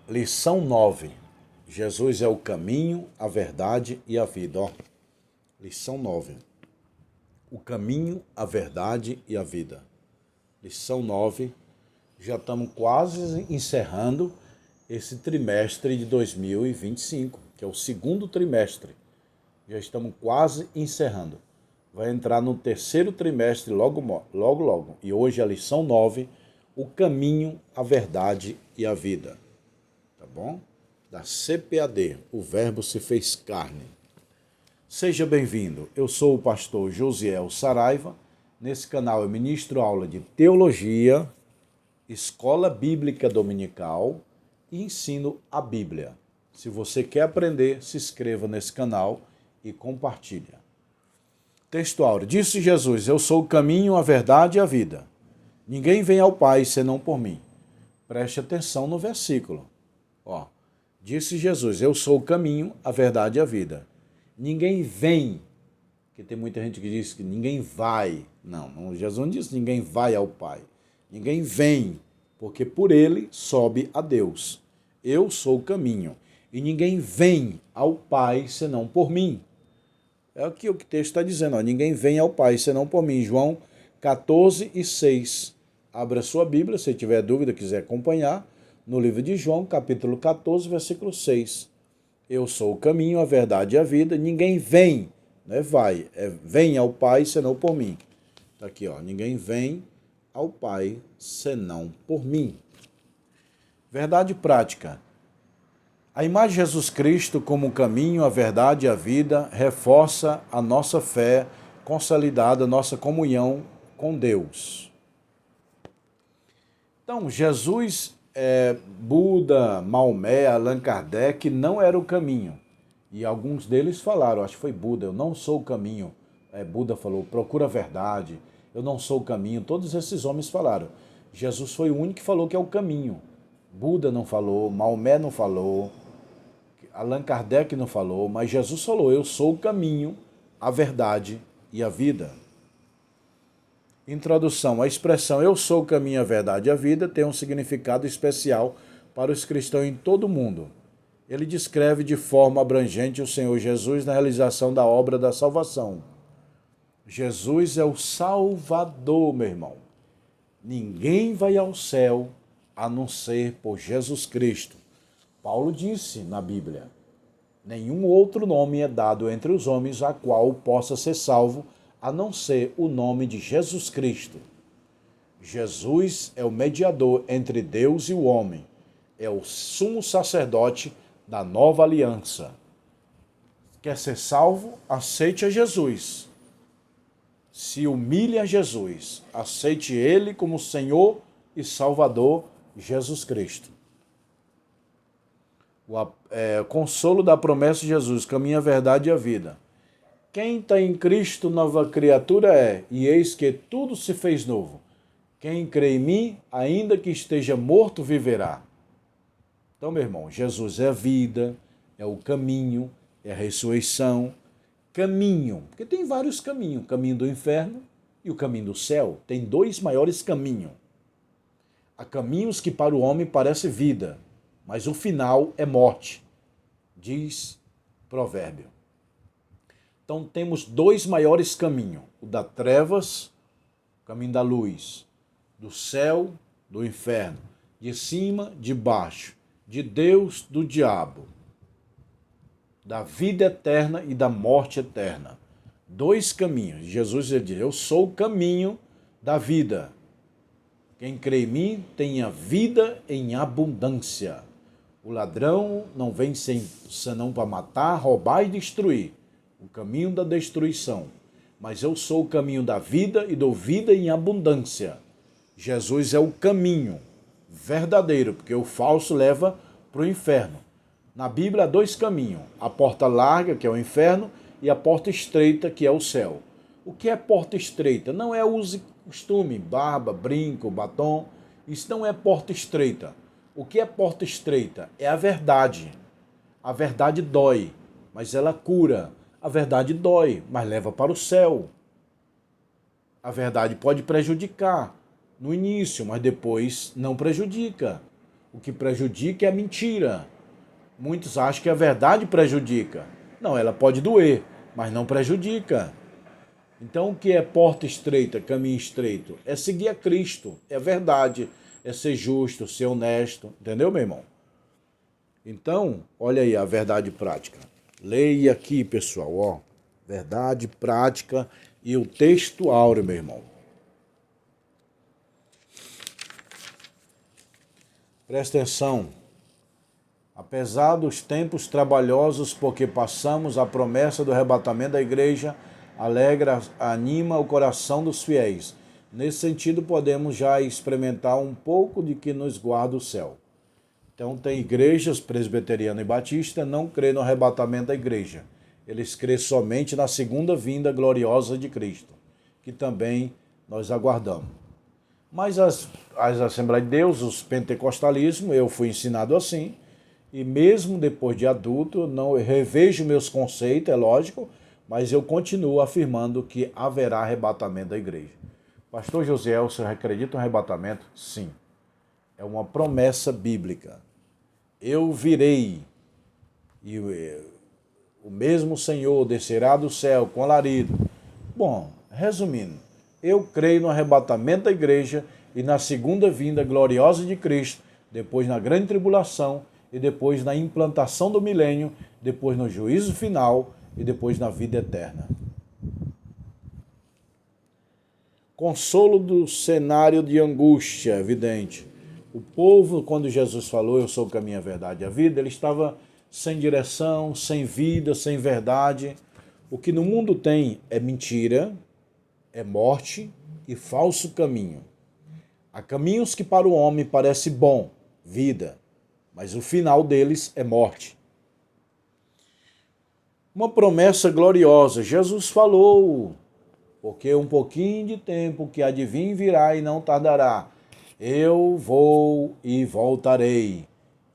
Lição 9. Jesus é o caminho, a verdade e a vida. Lição 9. O caminho, a verdade e a vida. Lição 9. Já estamos quase encerrando esse trimestre de 2025, que é o segundo trimestre. Já estamos quase encerrando. Vai entrar no terceiro trimestre logo. E hoje é a lição 9, o caminho, a verdade e a vida. Tá bom? Da CPAD, o Verbo se fez carne. Seja bem-vindo. Eu sou o pastor Josiel Saraiva. Nesse canal eu ministro aula de teologia, escola bíblica dominical e ensino a Bíblia. Se você quer aprender, se inscreva nesse canal e compartilha. Texto áureo. Disse Jesus: eu sou o caminho, a verdade e a vida. Ninguém vem ao Pai senão por mim. Preste atenção no versículo. Disse Jesus: eu sou o caminho, a verdade e a vida. Ninguém vem, porque tem muita gente que diz que ninguém vai. Não, Jesus não disse ninguém vai ao Pai. Ninguém vem, porque por ele sobe a Deus. Eu sou o caminho, e ninguém vem ao Pai senão por mim. É aqui o que o texto está dizendo, ninguém vem ao Pai senão por mim. João 14:6. Abra sua Bíblia, se tiver dúvida, quiser acompanhar, no livro de João, capítulo 14, versículo 6. Eu sou o caminho, a verdade e a vida. Ninguém vem, não é vai, vem ao Pai senão por mim. Está aqui, ninguém vem ao Pai senão por mim. Verdade prática. A imagem de Jesus Cristo como o caminho, a verdade e a vida reforça a nossa fé, consolidada a nossa comunhão com Deus. Então, Jesus, Buda, Maomé, Allan Kardec não era o caminho. E alguns deles falaram, acho que foi Buda, eu não sou o caminho. Buda falou, procura a verdade, eu não sou o caminho. Todos esses homens falaram. Jesus foi o único que falou que é o caminho. Buda não falou, Maomé não falou, Allan Kardec não falou, mas Jesus falou, eu sou o caminho, a verdade e a vida. Introdução. A expressão eu sou o caminho, a verdade e a vida tem um significado especial para os cristãos em todo o mundo. Ele descreve de forma abrangente o Senhor Jesus na realização da obra da salvação. Jesus é o Salvador, meu irmão. Ninguém vai ao céu a não ser por Jesus Cristo. Paulo disse na Bíblia, nenhum outro nome é dado entre os homens a qual possa ser salvo, a não ser o nome de Jesus Cristo. Jesus é o mediador entre Deus e o homem, é o sumo sacerdote da nova aliança. Quer ser salvo? Aceite a Jesus. Se humilhe a Jesus, aceite ele como Senhor e Salvador, Jesus Cristo. Consolo da promessa de Jesus, caminho, a verdade e a vida. Quem está em Cristo, nova criatura é, e eis que tudo se fez novo. Quem crê em mim, ainda que esteja morto, viverá. Então, meu irmão, Jesus é a vida, é o caminho, é a ressurreição. Caminho, porque tem vários caminhos, o caminho do inferno e o caminho do céu. Tem dois maiores caminhos. Há caminhos que para o homem parece vida, mas o final é morte, diz Provérbio. Então temos dois maiores caminhos, o da trevas, o caminho da luz, do céu, do inferno, de cima, de baixo, de Deus, do diabo, da vida eterna e da morte eterna. Dois caminhos. Jesus diz, eu sou o caminho da vida. Quem crê em mim tem a vida em abundância. O ladrão não vem senão para matar, roubar e destruir. O caminho da destruição. Mas eu sou o caminho da vida e dou vida em abundância. Jesus é o caminho verdadeiro, porque o falso leva para o inferno. Na Bíblia há dois caminhos. A porta larga, que é o inferno, e a porta estreita, que é o céu. O que é porta estreita? Não é uso e costume, barba, brinco, batom. Isso não é porta estreita. O que é porta estreita? É a verdade. A verdade dói, mas ela cura. A verdade dói, mas leva para o céu. A verdade pode prejudicar no início, mas depois não prejudica. O que prejudica é a mentira. Muitos acham que a verdade prejudica. Não, ela pode doer, mas não prejudica. Então, o que é porta estreita, caminho estreito? É seguir a Cristo, é verdade, é ser justo, ser honesto. Entendeu, meu irmão? Então, olha aí a verdade prática. Leia aqui, pessoal, ó. Verdade prática e o texto áureo, meu irmão. Presta atenção. Apesar dos tempos trabalhosos porque passamos, a promessa do arrebatamento da igreja alegra, anima o coração dos fiéis. Nesse sentido, podemos já experimentar um pouco de que nos guarda o céu. Então, tem igrejas presbiteriana e batista não crê no arrebatamento da igreja. Eles crêem somente na segunda vinda gloriosa de Cristo, que também nós aguardamos. Mas as Assembleias de Deus, os pentecostalismos, eu fui ensinado assim, e mesmo depois de adulto, não revejo meus conceitos, é lógico, mas eu continuo afirmando que haverá arrebatamento da igreja. Pastor José, o senhor acredita no arrebatamento? Sim. É uma promessa bíblica. Eu virei, e o mesmo Senhor descerá do céu com alarido. Bom, resumindo, eu creio no arrebatamento da igreja e na segunda vinda gloriosa de Cristo, depois na grande tribulação e depois na implantação do milênio, depois no juízo final e depois na vida eterna. Consolo do cenário de angústia, evidente. O povo, quando Jesus falou, eu sou o caminho, a verdade e a vida, ele estava sem direção, sem vida, sem verdade. O que no mundo tem é mentira, é morte e falso caminho. Há caminhos que para o homem parece bom, vida, mas o final deles é morte. Uma promessa gloriosa, Jesus falou, porque um pouquinho de tempo que há de vir virá e não tardará. Eu vou e voltarei,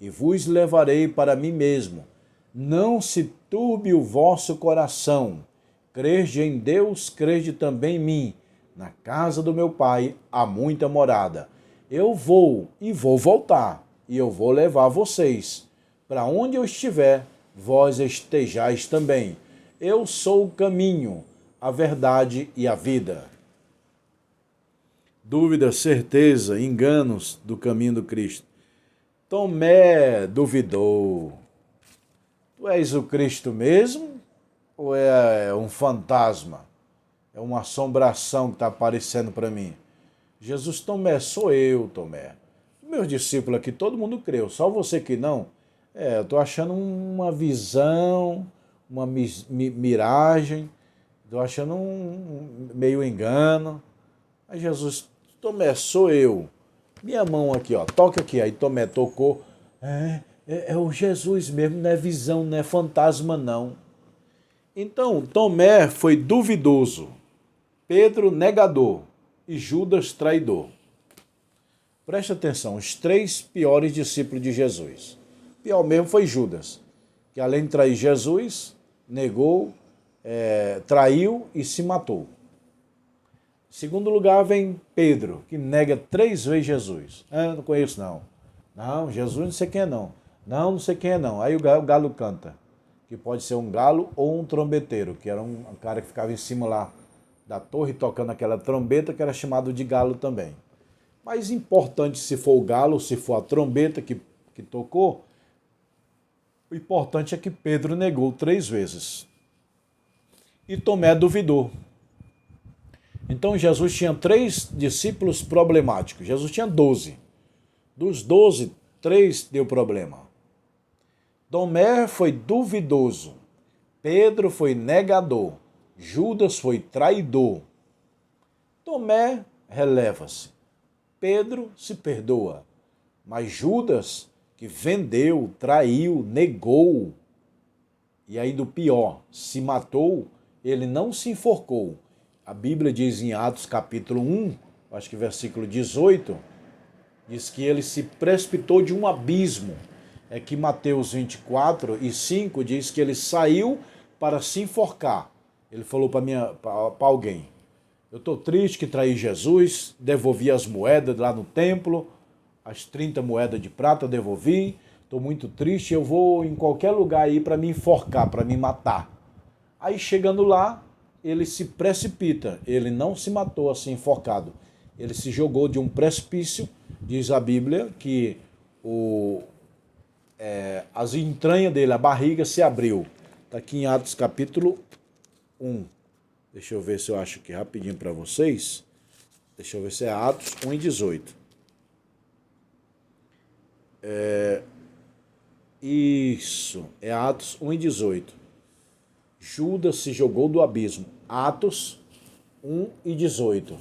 e vos levarei para mim mesmo. Não se turbe o vosso coração. Crede em Deus, crede também em mim. Na casa do meu Pai há muita morada. Eu vou e vou voltar, e eu vou levar vocês. Para onde eu estiver, vós estejais também. Eu sou o caminho, a verdade e a vida. Dúvida, certeza, enganos do caminho do Cristo. Tomé duvidou. Tu és o Cristo mesmo? Ou é um fantasma? É uma assombração que está aparecendo para mim? Jesus, Tomé, sou eu, Tomé. Meus discípulos aqui, todo mundo creu, só você que não. Eu estou achando uma visão, uma miragem, estou achando um meio engano. Aí Jesus, Tomé, sou eu. Minha mão aqui, ó, toca aqui. Aí Tomé tocou. É o Jesus mesmo, não é visão, não é fantasma, não. Então, Tomé foi duvidoso, Pedro negador e Judas traidor. Preste atenção, os três piores discípulos de Jesus. O pior mesmo foi Judas, que além de trair Jesus, negou, traiu e se matou. Em segundo lugar vem Pedro, que nega 3 vezes Jesus. Não conheço não. Não, Jesus não sei quem é não. Não sei quem é não. Aí o galo canta, que pode ser um galo ou um trombeteiro, que era um cara que ficava em cima lá da torre tocando aquela trombeta, que era chamado de galo também. Mas importante se for o galo, se for a trombeta que tocou, o importante é que Pedro negou 3 vezes. E Tomé duvidou. Então Jesus tinha 3 discípulos problemáticos. Jesus tinha 12. Dos 12, 3 deu problema. Tomé foi duvidoso. Pedro foi negador. Judas foi traidor. Tomé releva-se. Pedro se perdoa. Mas Judas, que vendeu, traiu, negou, e aí do pior, se matou, ele não se enforcou. A Bíblia diz em Atos capítulo 1, acho que versículo 18, diz que ele se precipitou de um abismo. É que Mateus 24 e 5 diz que ele saiu para se enforcar. Ele falou para alguém, eu estou triste que traí Jesus, devolvi as moedas lá no templo, as 30 moedas de prata, devolvi, estou muito triste, eu vou em qualquer lugar aí para me enforcar, para me matar. Aí chegando lá, ele se precipita, ele não se matou assim enforcado, ele se jogou de um precipício, diz a Bíblia, que as entranhas dele, a barriga se abriu. Está aqui em Atos capítulo 1. Deixa eu ver se eu acho aqui rapidinho para vocês. Deixa eu ver se é Atos 1:18. Isso, é Atos 1:18. Judas se jogou do abismo. Atos 1:18.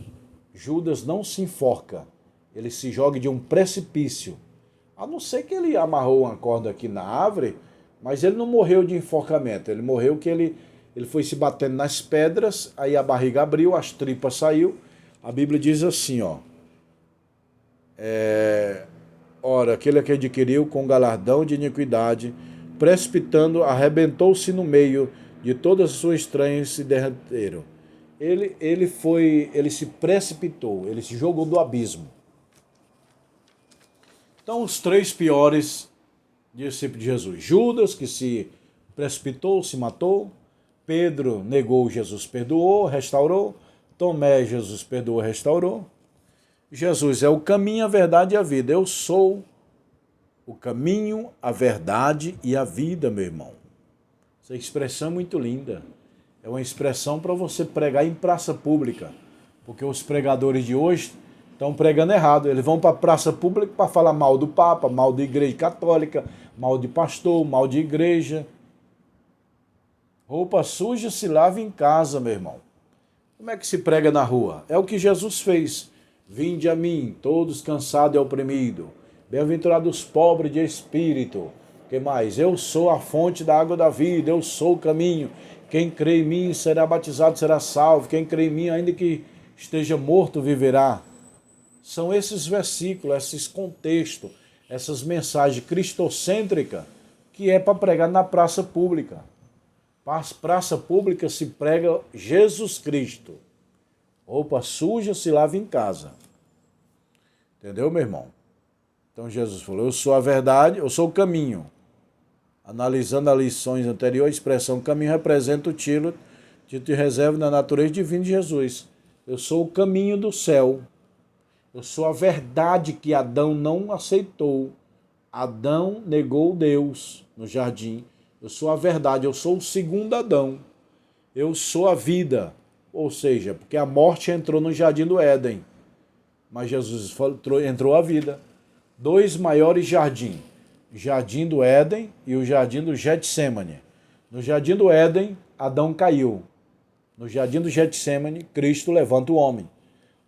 Judas não se enforca, ele se joga de um precipício. A não ser que ele amarrou uma corda aqui na árvore, mas ele não morreu de enforcamento. Ele morreu que ele foi se batendo nas pedras, aí a barriga abriu, as tripas saiu. A Bíblia diz assim, ó. Ora, aquele que adquiriu com galardão de iniquidade, precipitando, arrebentou-se no meio de todas as suas estranhas e se derreteram. Ele se precipitou, ele se jogou do abismo. Então, os três piores discípulos de Jesus. Judas, que se precipitou, se matou. Pedro negou, Jesus perdoou, restaurou. Tomé, Jesus perdoou, restaurou. Jesus é o caminho, a verdade e a vida. Eu sou o caminho, a verdade e a vida, meu irmão. Essa expressão é muito linda. É uma expressão para você pregar em praça pública. Porque os pregadores de hoje estão pregando errado. Eles vão para a praça pública para falar mal do Papa, mal da Igreja Católica, mal de pastor, mal de igreja. Roupa suja se lava em casa, meu irmão. Como é que se prega na rua? É o que Jesus fez. Vinde a mim, todos cansados e oprimidos. Bem-aventurados os pobres de espírito. Que mais? Eu sou a fonte da água da vida, eu sou o caminho. Quem crê em mim será batizado, será salvo. Quem crê em mim, ainda que esteja morto, viverá. São esses versículos, esses contextos, essas mensagens cristocêntricas que é para pregar na praça pública. Praça pública se prega Jesus Cristo. Roupa suja se lava em casa. Entendeu, meu irmão? Então Jesus falou, eu sou a verdade, eu sou o caminho. Analisando as lições anteriores, a expressão caminho representa o título de reserva da natureza divina de Jesus. Eu sou o caminho do céu. Eu sou a verdade que Adão não aceitou. Adão negou Deus no jardim. Eu sou a verdade, eu sou o segundo Adão. Eu sou a vida. Ou seja, porque a morte entrou no jardim do Éden. Mas Jesus entrou a vida. Dois maiores jardins. O jardim do Éden e o jardim do Getsêmani. No jardim do Éden, Adão caiu. No jardim do Getsêmani, Cristo levanta o homem.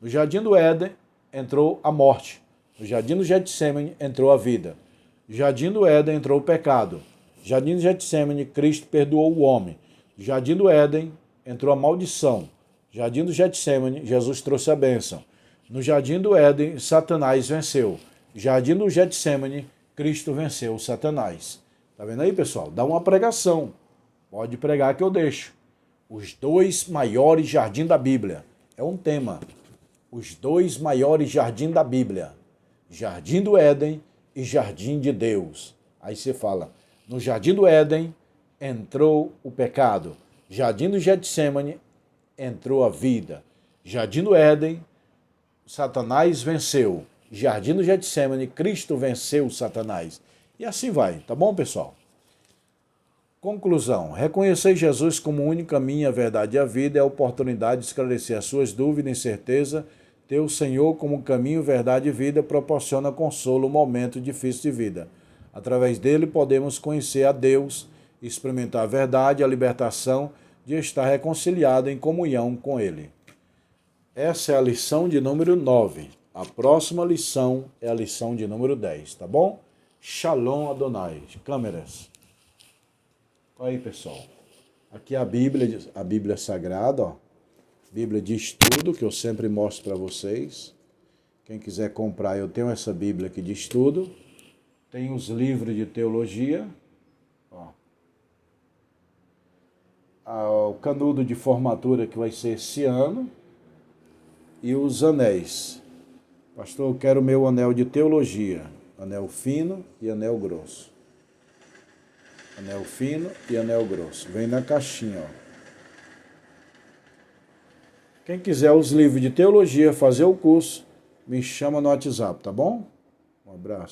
No jardim do Éden, entrou a morte. No jardim do Getsêmani, entrou a vida. No jardim do Éden, entrou o pecado. No jardim do Getsêmani, Cristo perdoou o homem. No jardim do Éden, entrou a maldição. No jardim do Getsêmani, Jesus trouxe a bênção. No jardim do Éden, Satanás venceu. No jardim do Getsêmani, Cristo venceu Satanás. Tá vendo aí, pessoal? Dá uma pregação. Pode pregar que eu deixo. Os dois maiores jardins da Bíblia. É um tema. Os dois maiores jardins da Bíblia. Jardim do Éden e Jardim de Deus. Aí você fala, no Jardim do Éden entrou o pecado. Jardim do Getsêmani entrou a vida. Jardim do Éden, Satanás venceu. Jardim do Getsêmani, Cristo venceu Satanás. E assim vai, tá bom, pessoal? Conclusão. Reconhecer Jesus como o único caminho, a verdade e a vida é a oportunidade de esclarecer as suas dúvidas e incerteza. Ter o Senhor como caminho, verdade e vida proporciona consolo no momento difícil de vida. Através dele podemos conhecer a Deus, experimentar a verdade, a libertação de estar reconciliado em comunhão com ele. Essa é a lição de número 9. A próxima lição é a lição de número 10, tá bom? Shalom Adonai. Câmeras. Aí, pessoal. Aqui é a Bíblia Sagrada, ó. Bíblia de estudo, que eu sempre mostro para vocês. Quem quiser comprar, eu tenho essa Bíblia aqui de estudo. Tem os livros de teologia. Ó. O canudo de formatura que vai ser esse ano. E os anéis. Pastor, eu quero o meu anel de teologia. Anel fino e anel grosso. Anel fino e anel grosso. Vem na caixinha, ó. Quem quiser os livros de teologia, fazer o curso, me chama no WhatsApp, tá bom? Um abraço.